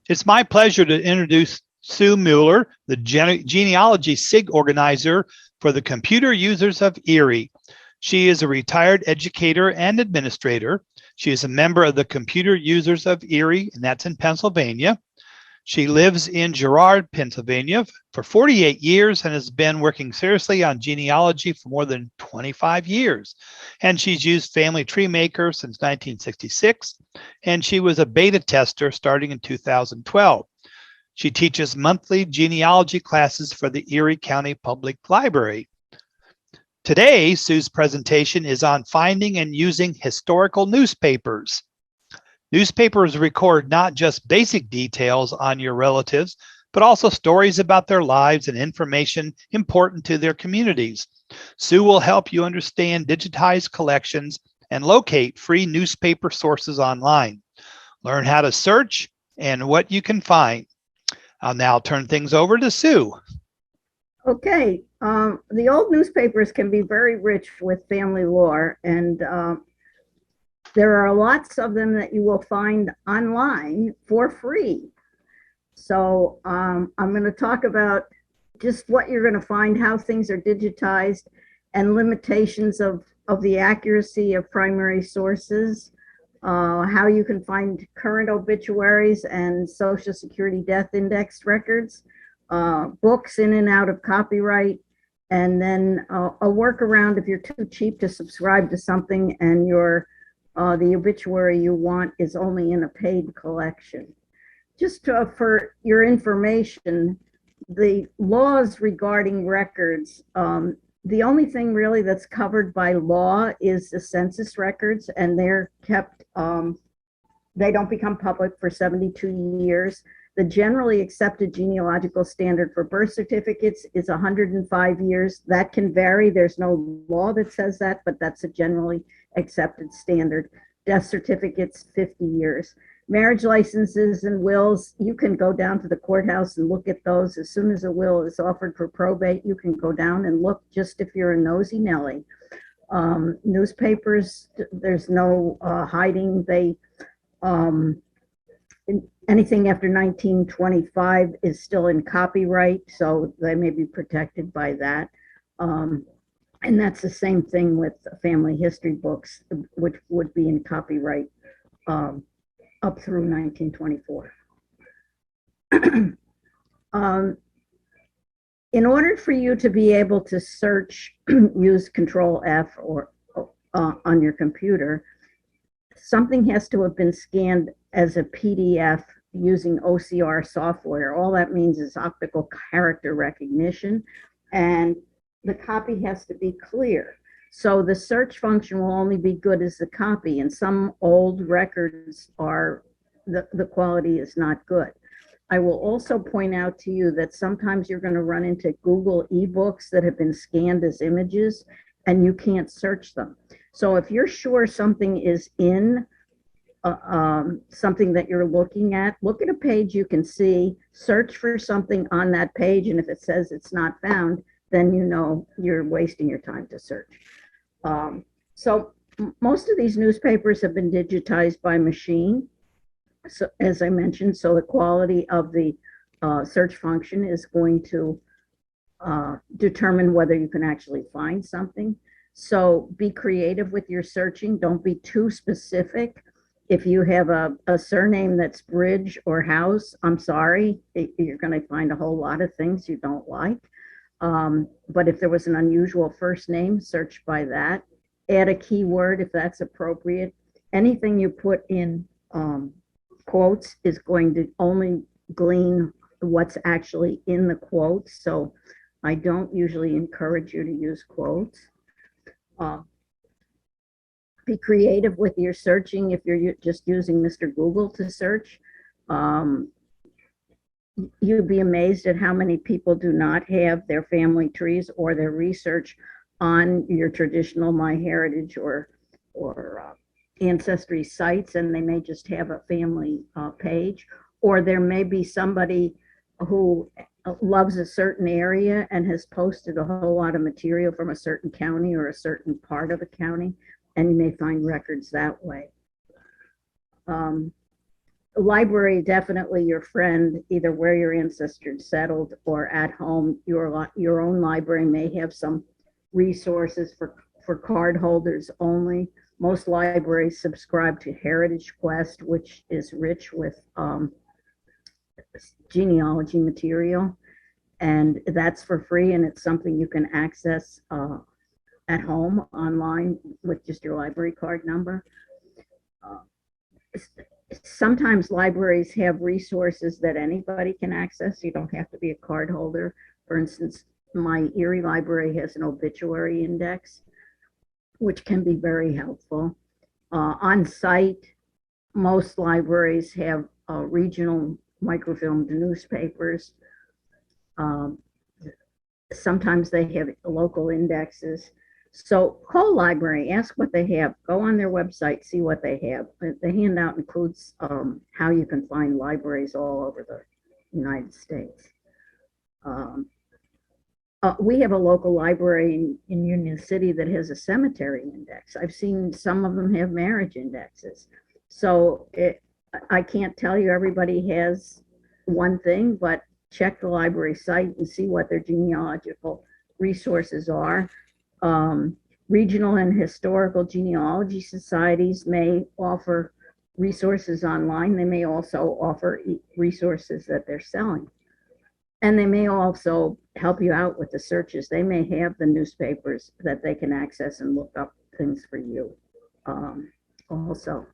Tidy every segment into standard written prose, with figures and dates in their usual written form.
It's my pleasure to introduce Sue Mueller, the genealogy SIG organizer for the computer users of Erie. She is a retired educator and administrator. She is a member of the computer users of Erie, and that's in Pennsylvania. She lives in Girard, Pennsylvania for 48 years and has been working seriously on genealogy for more than 25 years. And she's used Family Tree Maker since 1966, and she was a beta tester starting in 2012. She teaches monthly genealogy classes for the Erie County Public Library. Today, Sue's presentation is on finding and using historical newspapers. Newspapers record not just basic details on your relatives, but also stories about their lives and information important to their communities. Sue will help you understand digitized collections and locate free newspaper sources online. Learn how to search and what you can find. I'll now turn things over to Sue. Okay, the old newspapers can be very rich with family lore, and there are lots of them that you will find online for free. So I'm going to talk about just what you're going to find, how things are digitized, and limitations of the accuracy of primary sources, how you can find current obituaries and Social Security death index records, books in and out of copyright, and then a workaround if you're too cheap to subscribe to something and the obituary you want is only in a paid collection. Just for your information, the laws regarding records, the only thing really that's covered by law is the census records, and they're kept, they don't become public for 72 years. The generally accepted genealogical standard for birth certificates is 105 years. That can vary. There's no law that says that, but that's a generally accepted standard. Death certificates, 50 years. Marriage licenses and wills, you can go down to the courthouse and look at those. As soon as a will is offered for probate, you can go down and look, just if you're a nosy Nelly. Newspapers, there's no hiding. Anything after 1925 is still in copyright, so they may be protected by that. And that's the same thing with family history books, which would be in copyright up through 1924. In order for you to be able to search, use Control F or on your computer, something has to have been scanned as a PDF using OCR software. All that means is optical character recognition, and the copy has to be clear. So the search function will only be good as the copy, and some old records are, the quality is not good. I will also point out to you that sometimes you're going to run into Google eBooks that have been scanned as images and you can't search them. So if you're sure something is in something that you're looking at, look at a page you can see, search for something on that page, and if it says it's not found, then you know you're wasting your time to search. So most of these newspapers have been digitized by machine, so, as I mentioned, so the quality of the search function is going to determine whether you can actually find something. So be creative with your searching. Don't be too specific. If you have a surname that's Bridge or House, I'm sorry, you're going to find a whole lot of things you don't like. But if there was an unusual first name, search by that. Add a keyword if that's appropriate. Anything you put in quotes is going to only glean what's actually in the quotes. So I don't usually encourage you to use quotes. Be creative with your searching. If you're just using Mr. Google to search, you'd be amazed at how many people do not have their family trees or their research on your traditional MyHeritage or Ancestry sites, and they may just have a family page, or there may be somebody who loves a certain area and has posted a whole lot of material from a certain county or a certain part of a county, and you may find records that way. library, definitely your friend, either where your ancestors settled or at home. Your own library may have some resources for card holders only. Most libraries subscribe to Heritage Quest, which is rich with genealogy material, and that's for free, and it's something you can access at home online with just your library card number. Uh, Sometimes libraries have resources that anybody can access. You don't have to be a card holder. For instance, my Erie library has an obituary index, which can be very helpful. On site, most libraries have regional microfilmed newspapers. Um, Sometimes they have local indexes. So call library, ask what they have, go on their website, see what they have. The handout includes how you can find libraries all over the United States. Um, we have a local library in Union City that has a cemetery index. I've seen some of them have marriage indexes. So I can't tell you everybody has one thing, but check the library site and see what their genealogical resources are. Regional and historical genealogy societies may offer resources online. They may also offer resources that they're selling. And they may also help you out with the searches. They may have the newspapers that they can access and look up things for you. Also,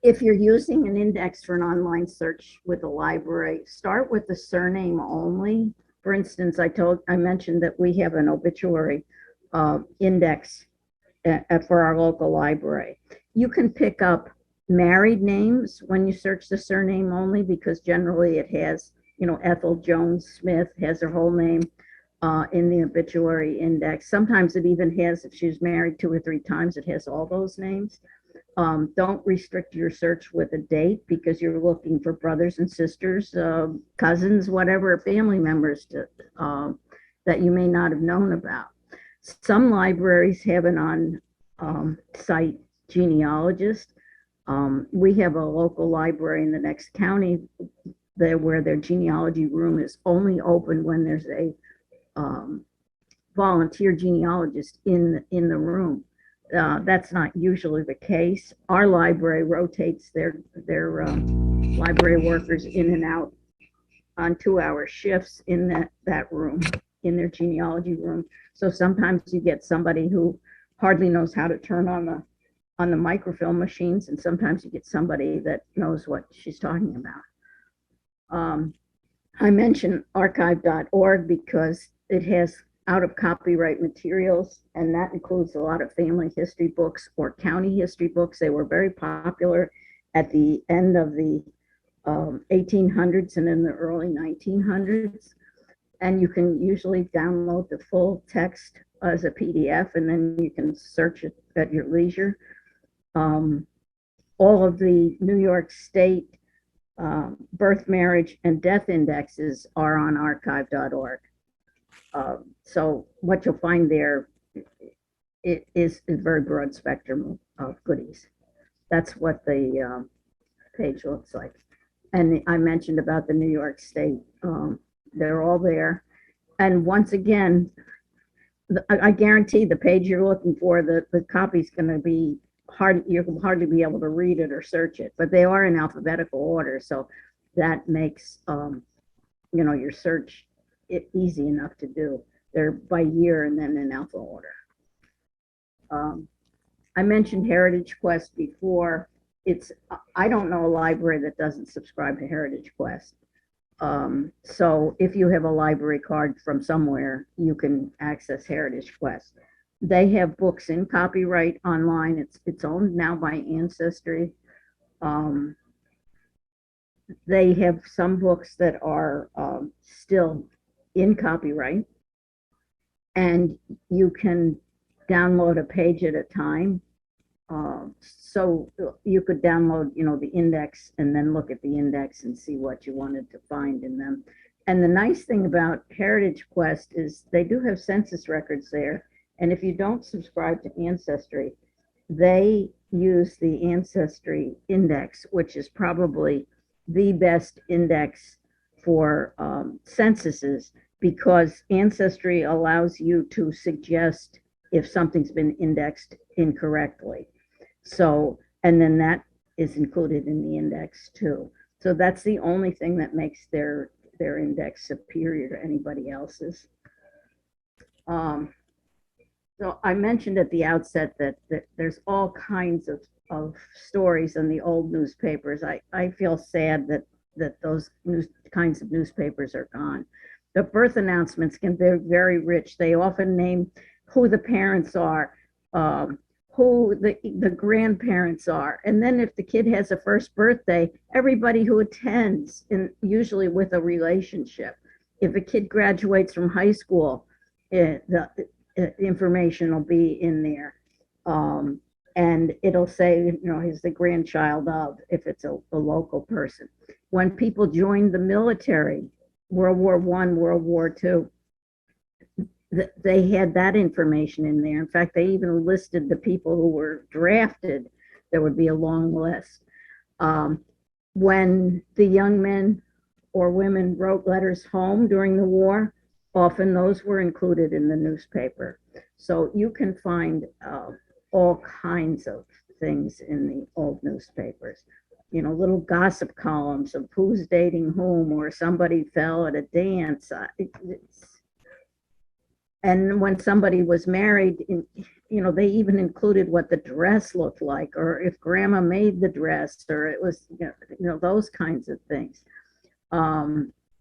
if you're using an index for an online search with a library, start with the surname only. For instance, I mentioned that we have an obituary index for our local library. You can pick up married names when you search the surname only, because generally it has, Ethel Jones Smith has her whole name in the obituary index. Sometimes it even has, if she was married 2 or 3 times, it has all those names. Don't restrict your search with a date, because you're looking for brothers and sisters, cousins, whatever, family members that you may not have known about. Some libraries have an on-site genealogist. We have a local library in the next county where their genealogy room is only open when there's a volunteer genealogist in the room. That's not usually the case. Our library rotates their library workers in and out on 2-hour shifts in that room, in their genealogy room. So sometimes you get somebody who hardly knows how to turn on the microfilm machines, and sometimes you get somebody that knows what she's talking about. I mentioned archive.org because it has out of copyright materials, and that includes a lot of family history books or county history books. They were very popular at the end of the 1800s and in the early 1900s. And you can usually download the full text as a PDF, and then you can search it at your leisure. All of the New York State birth, marriage, and death indexes are on archive.org. So what you'll find there is a very broad spectrum of goodies. That's what the page looks like. And I mentioned about the New York State. They're all there. And once again, I guarantee the page you're looking for, the copy's going to be hard. You'll hardly be able to read it or search it, but they are in alphabetical order. So that makes, your search easy enough to do. They're by year and then in alpha order. I mentioned Heritage Quest before. I don't know a library that doesn't subscribe to Heritage Quest. So if you have a library card from somewhere, you can access Heritage Quest. They have books in copyright online. It's owned now by Ancestry. They have some books that are still in copyright, and you can download a page at a time. So you could download, the index and then look at the index and see what you wanted to find in them. And the nice thing about Heritage Quest is they do have census records there. And if you don't subscribe to Ancestry, they use the Ancestry Index, which is probably the best index for censuses, because Ancestry allows you to suggest if something's been indexed incorrectly. So, and then that is included in the index too. So that's the only thing that makes their index superior to anybody else's. So I mentioned at the outset that there's all kinds of stories in the old newspapers. I feel sad that those kinds of newspapers are gone. The birth announcements can be very rich. They often name who the parents are, who the grandparents are. And then if the kid has a first birthday, everybody who attends, and usually with a relationship. If a kid graduates from high school, the information will be in there. And it'll say, he's the grandchild of, if it's a local person. When people joined the military, World War I, World War II, they had that information in there. In fact, they even listed the people who were drafted. There would be a long list. When the young men or women wrote letters home during the war, often those were included in the newspaper. So you can find all kinds of things in the old newspapers. Little gossip columns of who's dating whom, or somebody fell at a dance. And when somebody was married, they even included what the dress looked like, or if grandma made the dress, or it was, those kinds of things.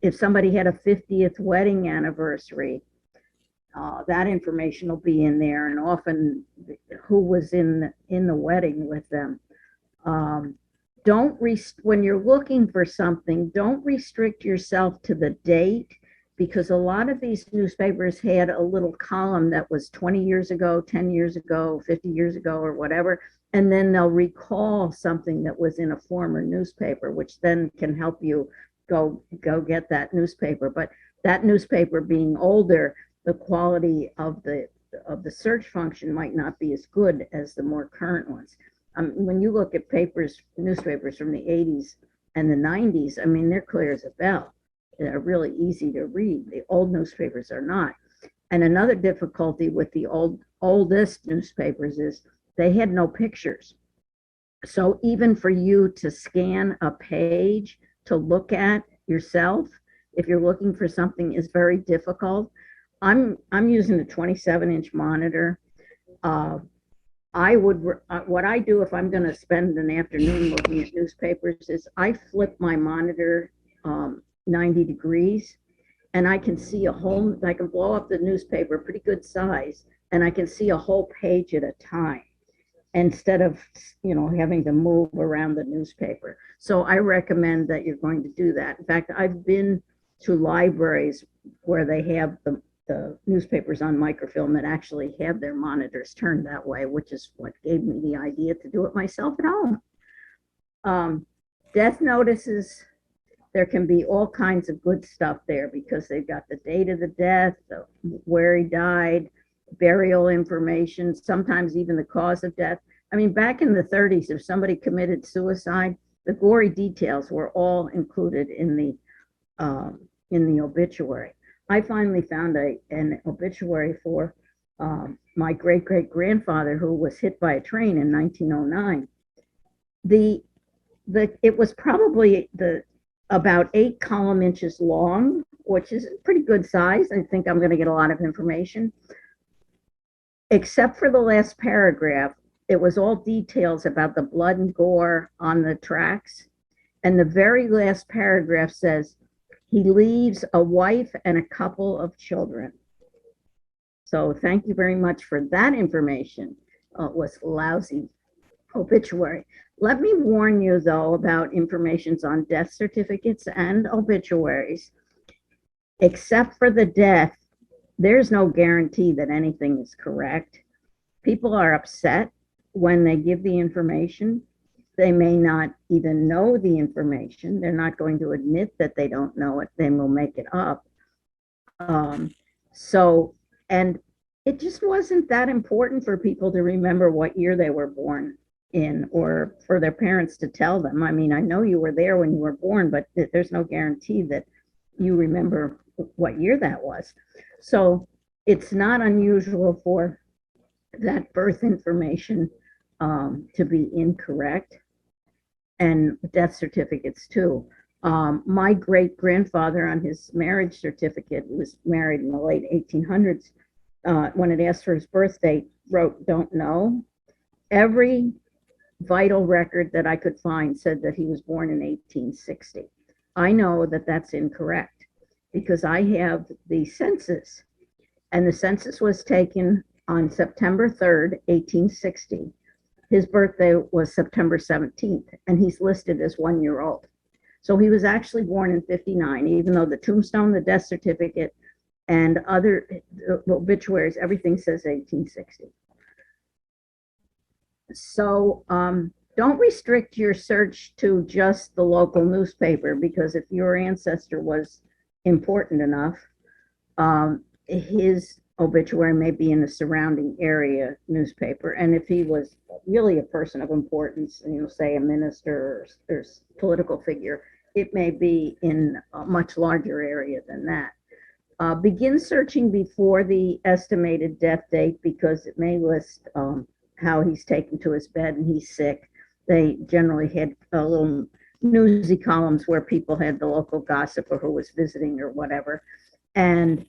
If somebody had a 50th wedding anniversary, that information will be in there, and often who was in the wedding with them. When you're looking for something, don't restrict yourself to the date, because a lot of these newspapers had a little column that was 20 years ago, 10 years ago, 50 years ago, or whatever, and then they'll recall something that was in a former newspaper, which then can help you go get that newspaper. But that newspaper being older, the quality of the search function might not be as good as the more current ones. When you look at newspapers from the 80s and the 90s, they're clear as a bell. They're really easy to read. The old newspapers are not. And another difficulty with the oldest newspapers is they had no pictures. So even for you to scan a page to look at yourself, if you're looking for something, is very difficult. I'm using a 27-inch monitor. What I do if I'm going to spend an afternoon looking at newspapers is I flip my monitor 90 degrees, and I can see I can blow up the newspaper pretty good size, and I can see a whole page at a time, instead of having to move around the newspaper. So I recommend that you're going to do that. In fact, I've been to libraries where they have the newspapers on microfilm that actually have their monitors turned that way, which is what gave me the idea to do it myself at home. Death notices, there can be all kinds of good stuff there, because they've got the date of the death, where he died, burial information, sometimes even the cause of death. Back in the 30s, if somebody committed suicide, the gory details were all included in the obituary. I finally found an obituary for my great-great-grandfather, who was hit by a train in 1909. It was probably about 8 column inches long, which is a pretty good size. I think I'm going to get a lot of information. Except for the last paragraph, it was all details about the blood and gore on the tracks. And the very last paragraph says, he leaves a wife and a couple of children. So thank you very much for that information. It was lousy obituary. Let me warn you, though, about informations on death certificates and obituaries. Except for the death, there's no guarantee that anything is correct. People are upset when they give the information. They may not even know the information. They're not going to admit that they don't know it. They will make it up. And it just wasn't that important for people to remember what year they were born. in, or for their parents to tell them. I mean, I know you were there when you were born, but there's no guarantee that you remember what year that was. So it's not unusual for that birth information to be incorrect, and death certificates too. My great grandfather, on his marriage certificate, who was married in the late 1800s, when it asked for his birth date, wrote "don't know." Every vital record that I could find said that he was born in 1860. I know that that's incorrect because I have the census, and the census was taken on September 3rd, 1860. His birthday was September 17th, and he's listed as 1 year old. So he was actually born in 59, even though the tombstone, the death certificate, and other obituaries, everything says 1860. So don't restrict your search to just the local newspaper, because if your ancestor was important enough, his obituary may be in the surrounding area newspaper. And if he was really a person of importance, say a minister or political figure, it may be in a much larger area than that. Begin searching before the estimated death date, because it may list how he's taken to his bed and he's sick. They generally had little newsy columns where people had the local gossip or who was visiting or whatever. And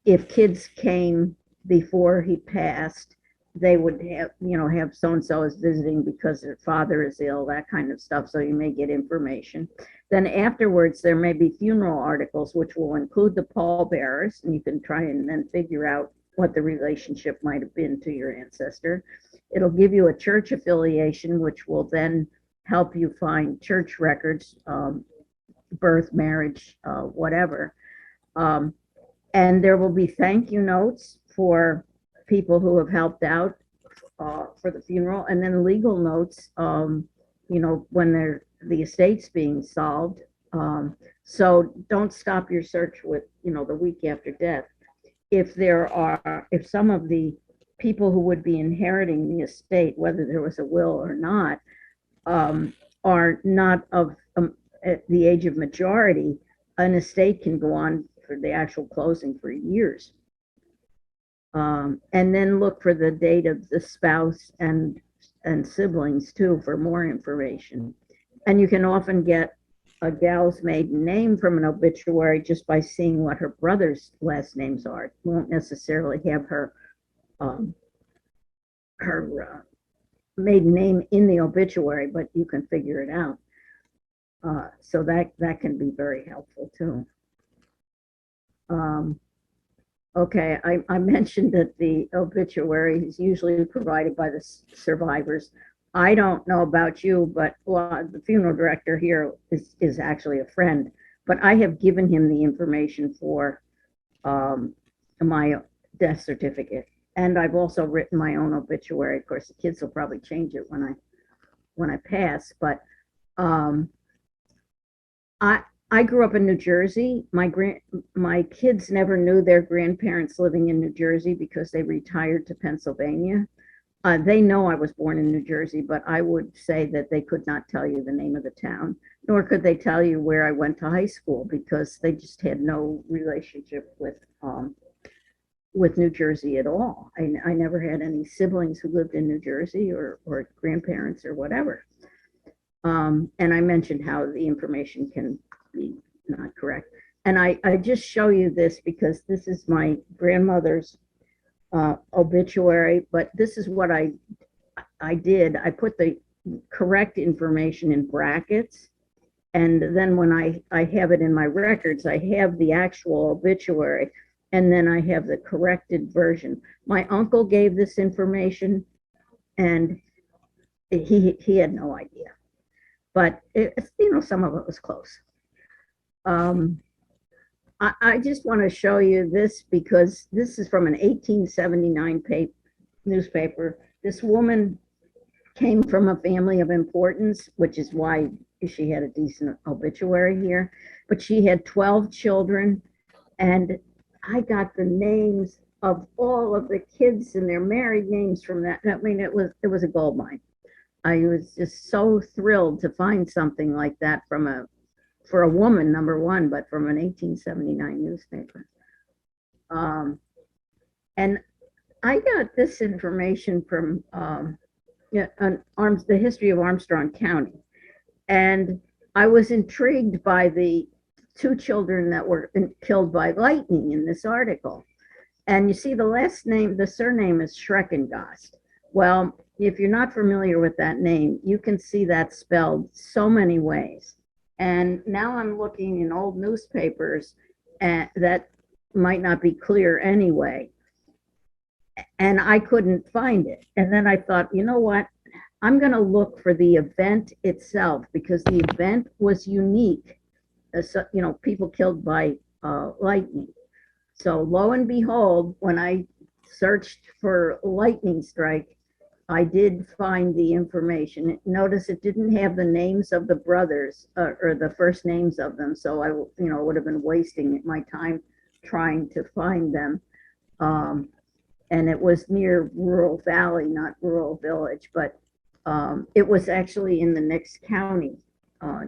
if kids came before he passed, they would have so-and-so is visiting because their father is ill, that kind of stuff. So you may get information. Then afterwards, there may be funeral articles, which will include the pallbearers, and you can try and then figure out what the relationship might have been to your ancestor. It'll give you a church affiliation, which will then help you find church records, birth, marriage, whatever. And there will be thank you notes for people who have helped out for the funeral, and then legal notes, when the estate's being solved. So don't stop your search with, the week after death. If some of the people who would be inheriting the estate, whether there was a will or not, are not of at the age of majority, an estate can go on for the actual closing for years. And then look for the date of the spouse and siblings too for more information. And you can often get a gal's maiden name from an obituary just by seeing what her brother's last names are. It won't necessarily have her maiden name in the obituary, but you can figure it out. So that can be very helpful too. Okay, I mentioned that the obituary is usually provided by the survivors. I don't know about you, but the funeral director here is actually a friend, but I have given him the information for my death certificate. And I've also written my own obituary. Of course, the kids will probably change it when I pass, but I grew up in New Jersey. My kids never knew their grandparents living in New Jersey because they retired to Pennsylvania. They know I was born in New Jersey, but I would say that they could not tell you the name of the town, nor could they tell you where I went to high school, because they just had no relationship with New Jersey at all. I never had any siblings who lived in New Jersey or grandparents or whatever. And I mentioned how the information can be not correct. And I just show you this because this is my grandmother's obituary, but this is what I did. I put the correct information in brackets, and then when I have it in my records, I have the actual obituary, and then I have the corrected version. My uncle gave this information, and he had no idea, but some of it was close. I just want to show you this because this is from an 1879 newspaper. This woman came from a family of importance, which is why she had a decent obituary here. But she had 12 children, and I got the names of all of the kids and their married names from that. I mean, it was a gold mine. I was just so thrilled to find something like that for a woman, number one, but from an 1879 newspaper. And I got this information from yeah, the history of Armstrong County. And I was intrigued by the two children that were killed by lightning in this article. And you see the last name, the surname is Schreckengast. Well, if you're not familiar with that name, you can see that spelled so many ways. And now I'm looking in old newspapers that might not be clear anyway. And I couldn't find it. And then I thought, you know what? I'm going to look for the event itself because the event was unique. You know, people killed by lightning. So lo and behold, when I searched for lightning strike, I did find the information. Notice it didn't have the names of the brothers or the first names of them. So I, would have been wasting my time trying to find them. And it was near Rural Valley, not Rural Village, but it was actually in the next county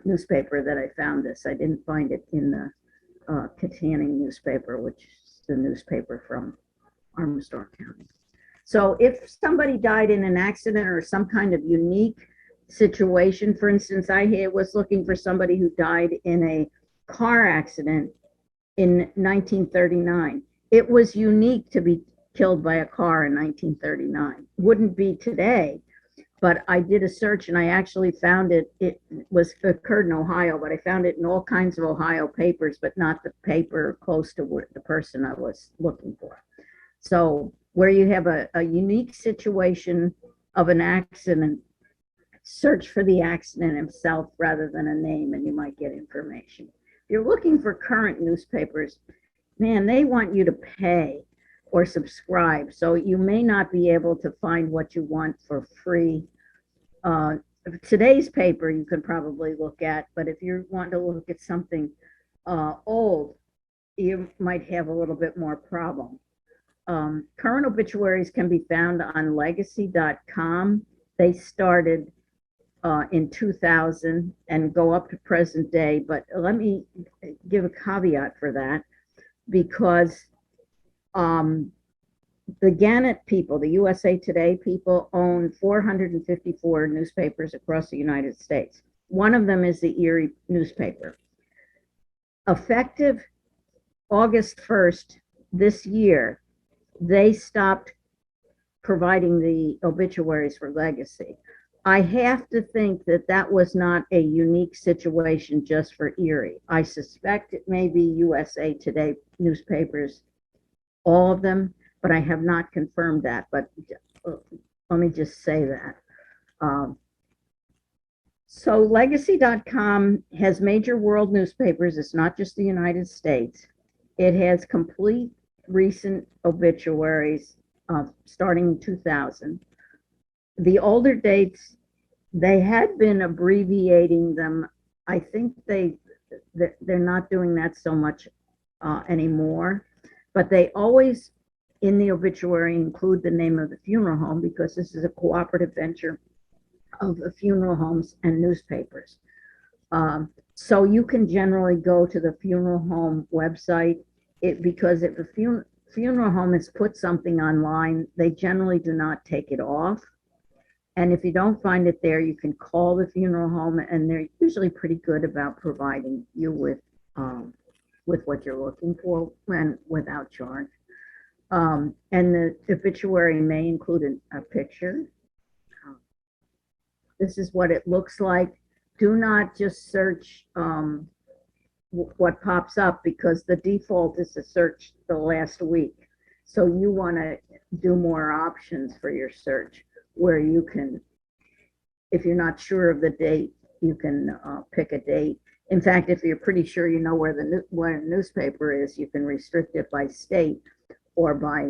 newspaper that I found this. I didn't find it in the Katanning newspaper, which is the newspaper from Armstrong County. So if somebody died in an accident or some kind of unique situation, for instance, I was looking for somebody who died in a car accident in 1939. It was unique to be killed by a car in 1939. Wouldn't be today, but I did a search and I actually found it. It occurred in Ohio, but I found it in all kinds of Ohio papers, but not the paper close to the person I was looking for. So where you have a unique situation of an accident, search for the accident itself rather than a name and you might get information. If you're looking for current newspapers, man, they want you to pay or subscribe. So you may not be able to find what you want for free. Today's paper you can probably look at, but if you want to look at something old, you might have a little bit more problem. Current obituaries can be found on legacy.com. They started in 2000 and go up to present day, but let me give a caveat for that because the Gannett people, the USA Today people, own 454 newspapers across the United States. One of them is the Erie newspaper. Effective August 1st this year, they stopped providing the obituaries for Legacy. I have to think that that was not a unique situation just for Erie. I suspect it may be USA Today newspapers, all of them, but I have not confirmed that. But let me just say that. So legacy.com has major world newspapers. It's not just the United States. It has complete recent obituaries starting in 2000. The older dates, they had been abbreviating them. I think they're not doing that so much anymore, but they always in the obituary include the name of the funeral home because this is a cooperative venture of the funeral homes and newspapers. So you can generally go to the funeral home website because if a funeral home has put something online, they generally do not take it off. And if you don't find it there, you can call the funeral home, and they're usually pretty good about providing you with what you're looking for and without charge. And the obituary may include a picture. This is what it looks like. Do not just search what pops up because the default is to search the last week. So you want to do more options for your search where you can, if you're not sure of the date, you can pick a date. In fact, if you're pretty sure you know where the newspaper is, you can restrict it by state or by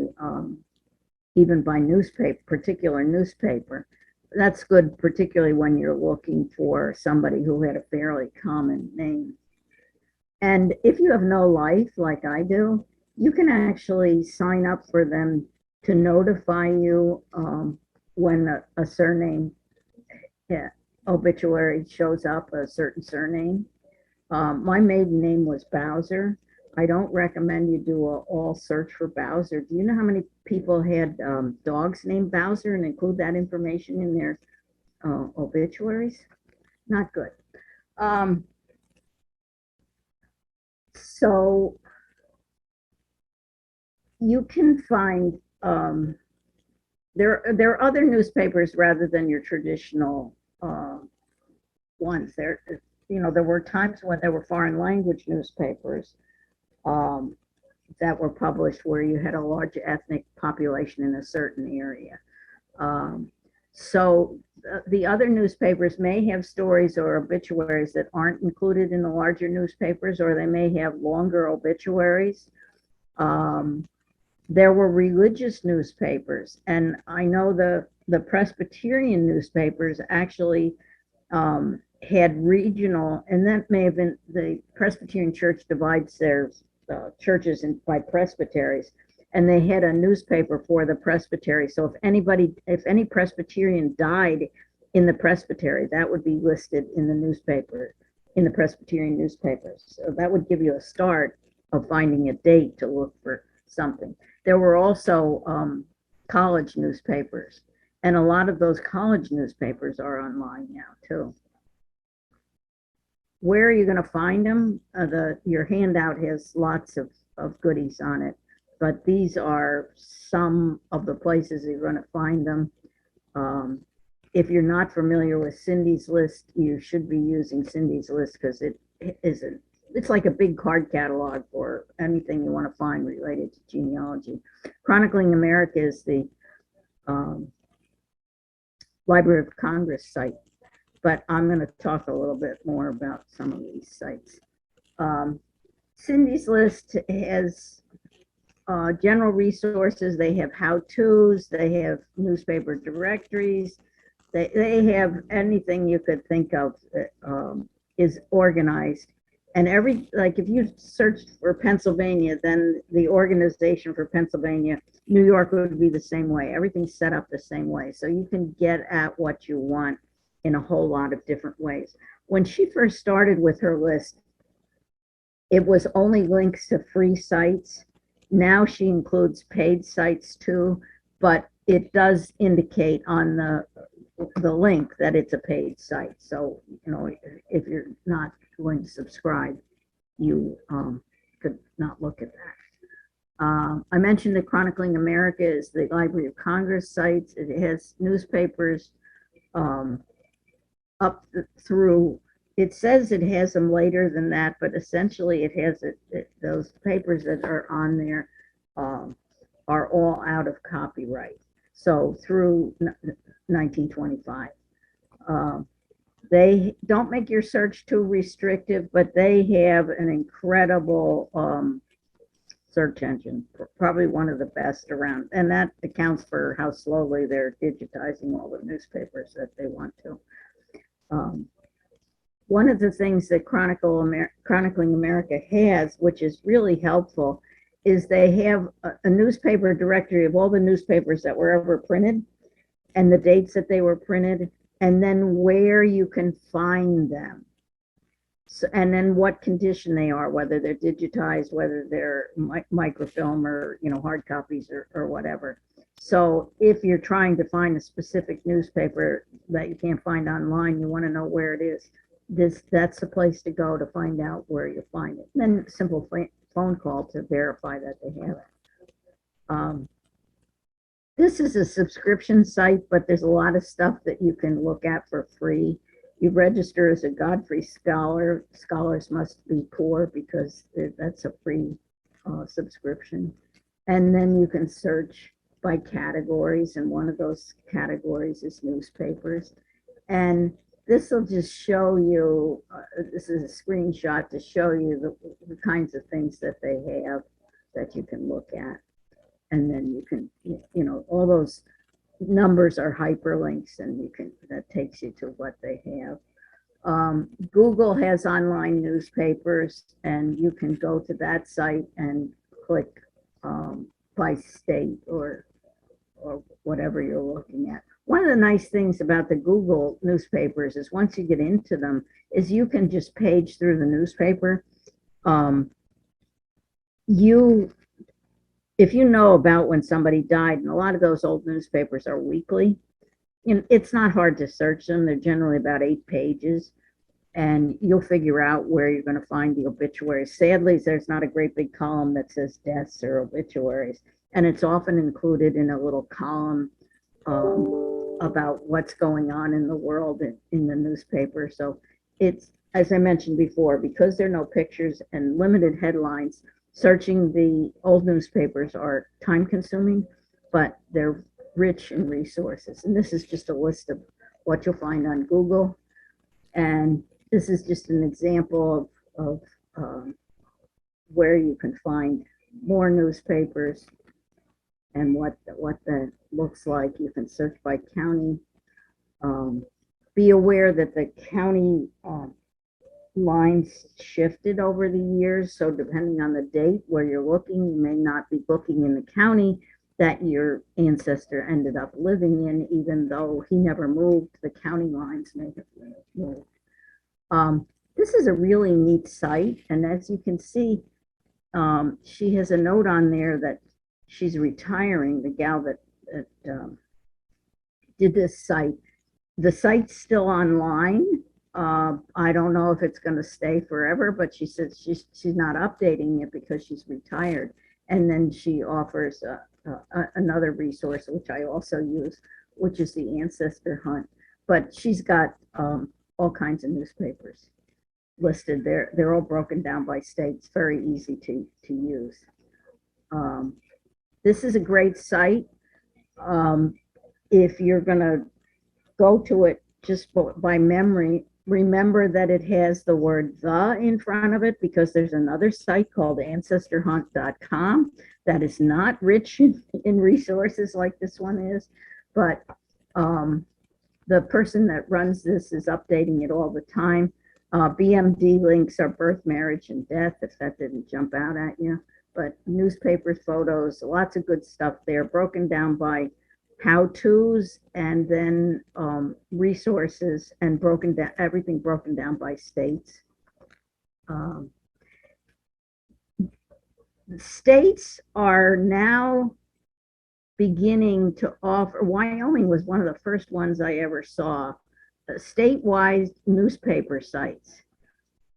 even by particular newspaper. That's good, particularly when you're looking for somebody who had a fairly common name. And if you have no life, like I do, you can actually sign up for them to notify you when a surname obituary shows up a certain surname. My maiden name was Bowser. I don't recommend you do a all search for Bowser. Do you know how many people had dogs named Bowser and include that information in their obituaries? Not good. So you can find there are other newspapers rather than your traditional ones. There were times when there were foreign language newspapers that were published where you had a large ethnic population in a certain area. So the other newspapers may have stories or obituaries that aren't included in the larger newspapers, or they may have longer obituaries. There were religious newspapers, and I know the Presbyterian newspapers actually had regional, and that may have been the Presbyterian Church divides their churches by presbyteries, and they had a newspaper for the presbytery. So if any Presbyterian died in the presbytery, that would be listed in the newspaper, in the Presbyterian newspapers. So that would give you a start of finding a date to look for something. There were also college newspapers, and a lot of those college newspapers are online now too. Where are you going to find them? Your handout has lots of goodies on it, but these are some of the places you're going to find them. If you're not familiar with Cindy's List, you should be using Cindy's List because it's like a big card catalog for anything you want to find related to genealogy. Chronicling America is the Library of Congress site, but I'm going to talk a little bit more about some of these sites. Cindy's List has general resources. They have how-tos. They have newspaper directories. They have anything you could think of that is organized. And if you searched for Pennsylvania, then the organization for Pennsylvania, New York would be the same way. Everything's set up the same way. So you can get at what you want in a whole lot of different ways. When she first started with her list, it was only links to free sites. Now she includes paid sites too, but it does indicate on the link that it's a paid site. So, if you're not going to subscribe, you could not look at that. I mentioned that Chronicling America is the Library of Congress sites. It has newspapers up through, it says it has them later than that, but essentially it has those papers that are on there are all out of copyright. So through 1925. They don't make your search too restrictive, but they have an incredible search engine, probably one of the best around. And that accounts for how slowly they're digitizing all the newspapers that they want to. One of the things that Chronicling America has, which is really helpful, is they have a newspaper directory of all the newspapers that were ever printed and the dates that they were printed, and then where you can find them. So, and then what condition they are, whether they're digitized, whether they're microfilm or hard copies or whatever. So if you're trying to find a specific newspaper that you can't find online, you want to know where it is. That's the place to go to find out where you find it. And then simple phone call to verify that they have it. This is a subscription site, but there's a lot of stuff that you can look at for free. You register as a Godfrey Scholar. Scholars must be poor because that's a free subscription. And then you can search by categories, and one of those categories is newspapers. And this will just show you, this is a screenshot to show you the kinds of things that they have that you can look at. And then you can, all those numbers are hyperlinks, and that takes you to what they have. Google has online newspapers, and you can go to that site and click by state or whatever you're looking at. One of the nice things about the Google newspapers is once you get into them, is you can just page through the newspaper. Um, you, if you know about when somebody died, and a lot of those old newspapers are weekly, you know, it's not hard to search them. They're generally about 8 pages, and you'll figure out where you're going to find the obituaries. Sadly, there's not a great big column that says deaths or obituaries, and it's often included in a little column about what's going on in the world in the newspaper. So it's, as I mentioned before, because there are no pictures and limited headlines, searching the old newspapers are time consuming, but they're rich in resources. And this is just a list of what you'll find on Google. And this is just an example of where you can find more newspapers and what that looks like. You can search by county. Be aware that the county lines shifted over the years. So depending on the date where you're looking, you may not be looking in the county that your ancestor ended up living in, even though he never moved. The county lines may have moved. This is a really neat site. And as you can see, she has a note on there that she's retiring, the gal that did this site. The site's still online. I don't know if it's going to stay forever, but she says she's not updating it because she's retired. And then she offers another resource, which I also use, which is the Ancestor Hunt. But she's got all kinds of newspapers listed there. They're all broken down by states, very easy to use. This is a great site. If you're going to go to it just by memory, remember that it has the word "the" in front of it, because there's another site called ancestorhunt.com that is not rich in resources like this one is, but the person that runs this is updating it all the time. BMD links are birth, marriage, and death, if that didn't jump out at you. But newspaper photos, lots of good stuff there, broken down by how-tos and then resources, and broken down, everything broken down by states. States are now beginning to offer, Wyoming was one of the first ones I ever saw, statewide newspaper sites.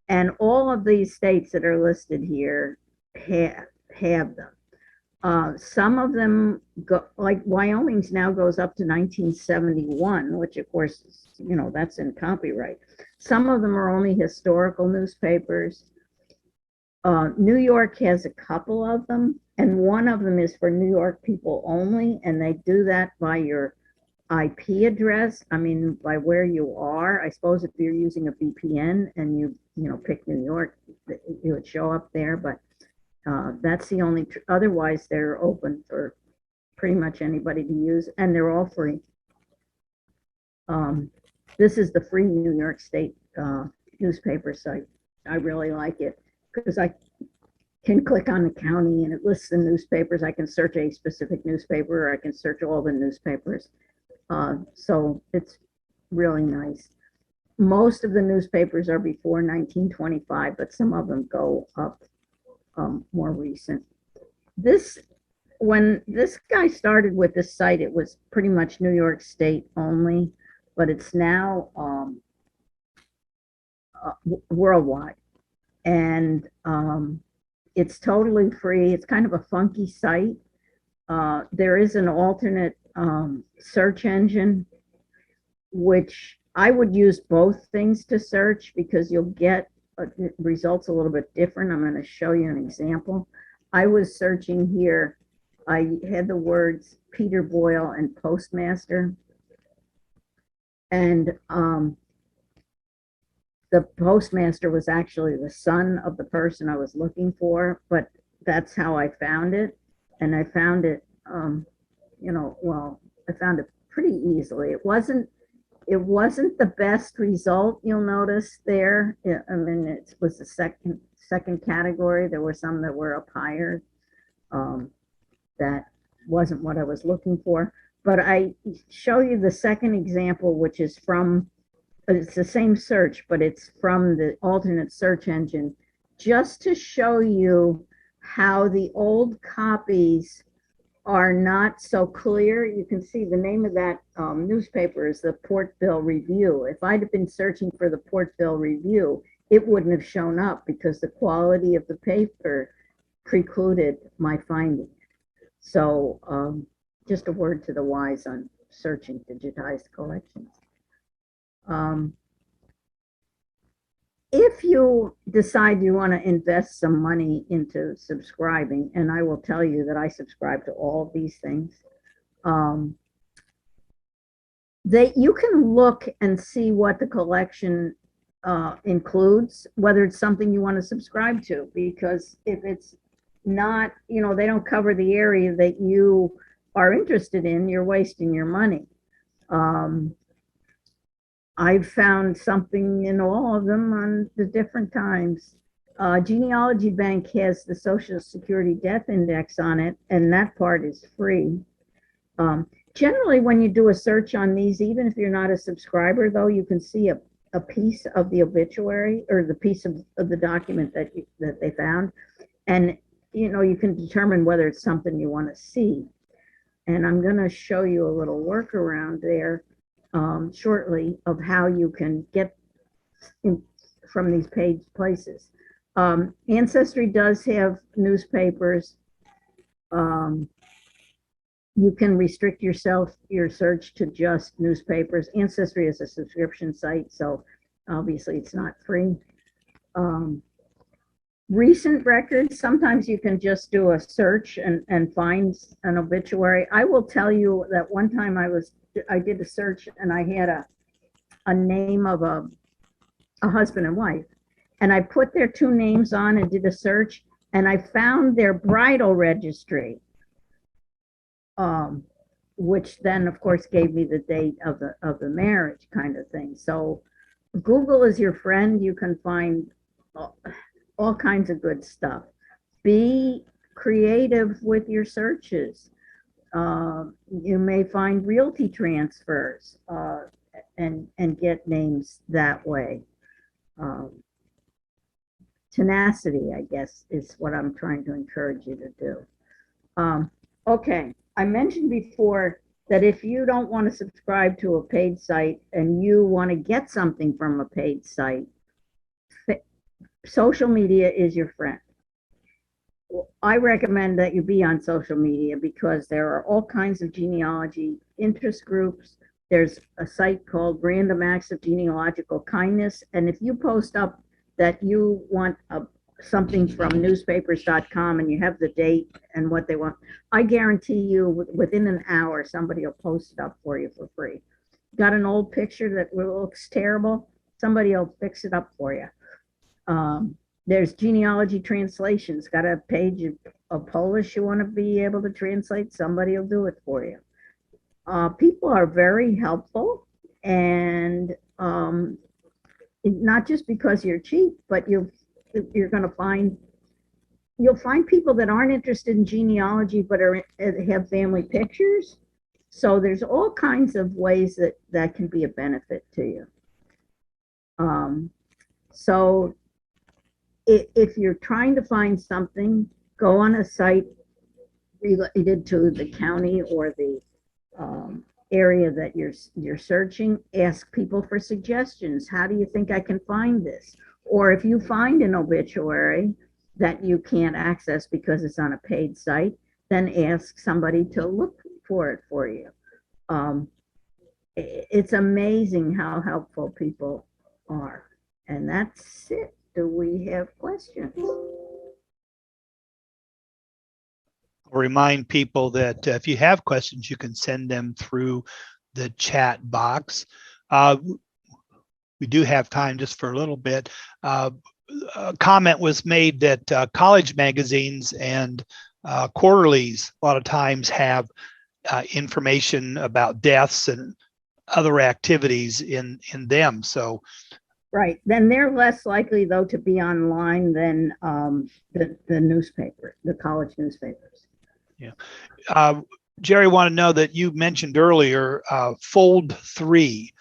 And all of these states that are listed here have them. Some of them go, like Wyoming's now goes up to 1971, which of course, you know, that's in copyright. Some of them are only historical newspapers. New York has a couple of them, and one of them is for New York people only, and they do that by your IP address. I mean, by where you are. I suppose if you're using a VPN and you pick New York, it would show up there, but that's the only, otherwise they're open for pretty much anybody to use, and they're all free. This is the free New York State newspaper site. I really like it because I can click on the county and it lists the newspapers. I can search a specific newspaper, or I can search all the newspapers. So it's really nice. Most of the newspapers are before 1925, but some of them go up more recent. When this guy started with this site, it was pretty much New York State only, but it's now worldwide. And it's totally free. It's kind of a funky site. There is an alternate search engine, which I would use both things to search because you'll get results a little bit different. I'm going to show you an example. I was searching here. I had the words Peter Boyle and postmaster. And the postmaster was actually the son of the person I was looking for, but that's how I found it. And I found it, I found it pretty easily. It wasn't the best result, you'll notice there. I mean, it was the second category. There were some that were up higher. That wasn't what I was looking for. but I show you the second example, which is from, it's the same search, but it's from the alternate search engine, just to show you how the old copies are not so clear. You can see the name of that newspaper is the Portville Review. If I'd have been searching for the Portville Review, it wouldn't have shown up because the quality of the paper precluded my finding. So just a word to the wise on searching digitized collections. If you decide you want to invest some money into subscribing, and I will tell you that I subscribe to all of these things, you can look and see what the collection includes, whether it's something you want to subscribe to, because if it's not, they don't cover the area that you are interested in, you're wasting your money. I've found something in all of them on the different times. Genealogy Bank has the Social Security Death Index on it, and that part is free. Generally, when you do a search on these, even if you're not a subscriber, though, you can see a piece of the obituary or the piece of the document that they found, and you can determine whether it's something you want to see. And I'm going to show you a little workaround there shortly of how you can get from these places. Ancestry does have newspapers. You can restrict your search to just newspapers. Ancestry is a subscription site, so obviously it's not free. Recent records, sometimes you can just do a search and find an obituary. I will tell you that one time I did a search and I had a name of a husband and wife, and I put their two names on and did a search, and I found their bridal registry, which then of course gave me the date of the marriage, kind of thing. So Google is your friend. You can find all kinds of good stuff. Be creative with your searches. You may find realty transfers and get names that way. Tenacity, I guess, is what I'm trying to encourage you to do. Okay, I mentioned before that if you don't want to subscribe to a paid site and you want to get something from a paid site, social media is your friend. I recommend that you be on social media because there are all kinds of genealogy interest groups. There's a site called Random Acts of Genealogical Kindness, and if you post up that you want something from newspapers.com and you have the date and what they want, I guarantee you within an hour somebody will post it up for you for free. Got an old picture that looks terrible? Somebody will fix it up for you. There's genealogy translations. Got a page of Polish you want to be able to translate? Somebody will do it for you. People are very helpful, and not just because you're cheap, but you'll find people that aren't interested in genealogy but have family pictures. So there's all kinds of ways that can be a benefit to you. So if you're trying to find something, go on a site related to the county or the area that you're searching. Ask people for suggestions. How do you think I can find this? Or if you find an obituary that you can't access because it's on a paid site, then ask somebody to look for it for you. It's amazing how helpful people are. And that's it. Do we have questions? I'll remind people that if you have questions, you can send them through the chat box. We do have time just for a little bit. A comment was made that college magazines and quarterlies a lot of times have information about deaths and other activities in them. So, right, then they're less likely though to be online than the newspaper, the college newspapers. Yeah. Jerry wanted to know that you mentioned earlier Fold 3.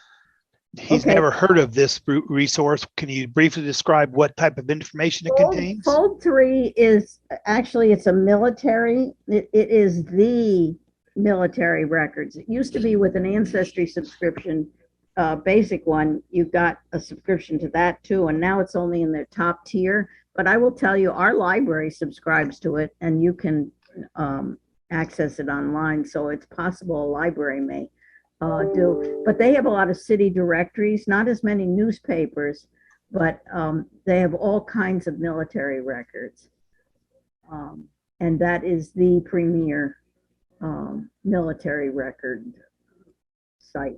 He's Okay. never heard of this resource. Can you briefly describe what type of information it contains? Fold 3 is actually, it's a military, it is the military records. It used to be with an Ancestry subscription, basic one, you got a subscription to that too, and now it's only in their top tier. But I will tell you, our library subscribes to it, and you can access it online. So it's possible a library may do. But they have a lot of city directories, not as many newspapers, but they have all kinds of military records. And that is the premier military record site.